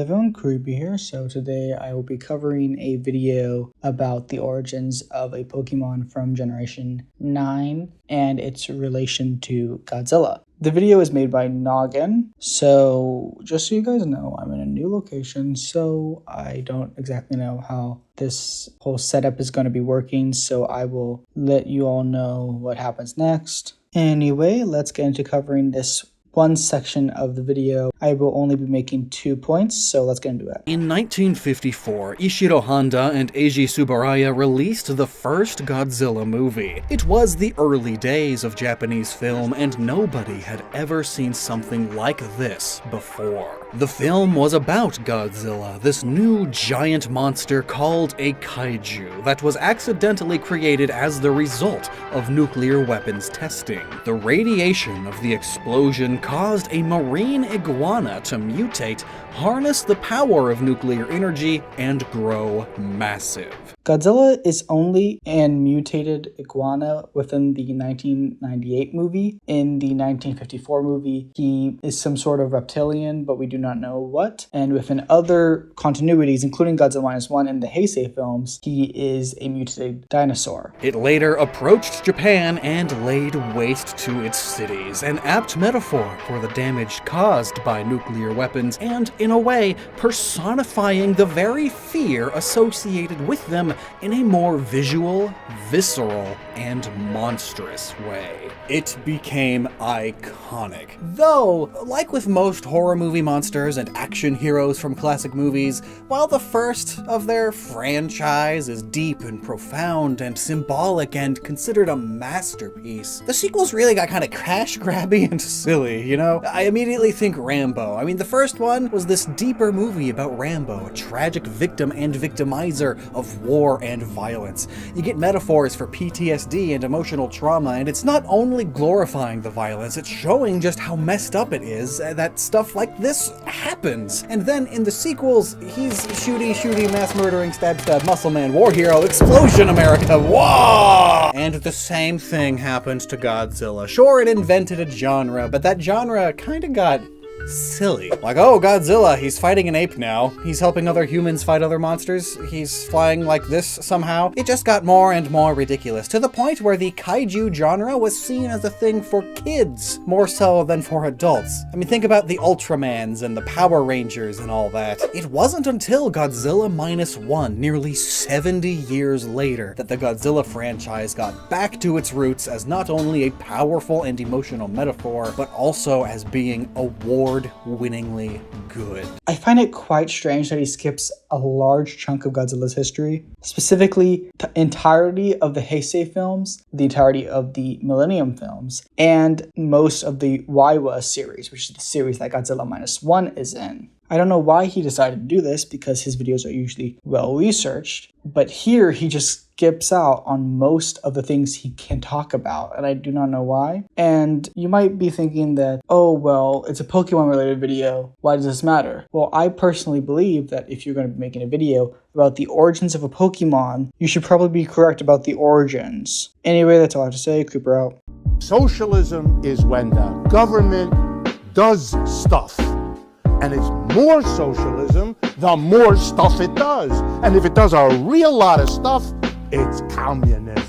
everyone, Creepy here. So today I will be covering a video about the origins of a Pokemon from Generation 9 and its relation to Godzilla. The video is made by Noggin, so just so you guys know, I'm in a new location, so I don't exactly know how this whole setup is going to be working, so I will let you all know what happens next. Anyway, let's get into covering this one section of the video. I will only be making 2 points, so let's get into it. In 1954, Ishiro Honda and Eiji Tsuburaya released the first Godzilla movie. It was the early days of Japanese film, and nobody had ever seen something like this before. The film was about Godzilla, this new giant monster called a kaiju that was accidentally created as the result of nuclear weapons testing. The radiation of the explosion caused a marine iguana to mutate, harness the power of nuclear energy, and grow massive. Godzilla is only an mutated iguana within the 1998 movie. In the 1954 movie, he is some sort of reptilian, but we do not know what. And within other continuities, including Godzilla Minus One and the Heisei films, he is a mutated dinosaur. It later approached Japan and laid waste to its cities, an apt metaphor for the damage caused by nuclear weapons, and, in a way, personifying the very fear associated with them in a more visual, visceral, and monstrous way. It became iconic. Though, like with most horror movie monsters and action heroes from classic movies, while the first of their franchise is deep and profound and symbolic and considered a masterpiece, the sequels really got kind of crash-grabby and silly, you know? I immediately think Rambo. I mean, the first one was this deeper movie about Rambo, a tragic victim and victimizer of war and violence. You get metaphors for PTSD and emotional trauma, and it's not only glorifying the violence, it's showing just how messed up it is that stuff like this happens. And then in the sequels, he's shooty, mass-murdering, stab, muscle man, war hero, explosion America, whoa! And the same thing happened to Godzilla. Sure, it invented a genre, but that genre kinda got silly. Like, oh, Godzilla, he's fighting an ape now. He's helping other humans fight other monsters. He's flying like this somehow. It just got more and more ridiculous, to the point where the kaiju genre was seen as a thing for kids, more so than for adults. I mean, think about the Ultramans and the Power Rangers and all that. It wasn't until Godzilla Minus One, nearly 70 years later, that the Godzilla franchise got back to its roots as not only a powerful and emotional metaphor, but also as being award-winningly good. I find it quite strange that he skips a large chunk of Godzilla's history, specifically the entirety of the Heisei films, the entirety of the Millennium films, and most of the Waiwa series, which is the series that Godzilla Minus One is in. I don't know why he decided to do this, because his videos are usually well-researched, but here he just skips out on most of the things he can talk about, and I do not know why. And you might be thinking that, oh, well, it's a Pokemon-related video, why does this matter? Well, I personally believe that if you're going to be making a video about the origins of a Pokemon, you should probably be correct about the origins. Anyway, that's all I have to say. Creeper out. Socialism is when the government does stuff. And it's more socialism, the more stuff it does. And if it does a real lot of stuff, it's communism.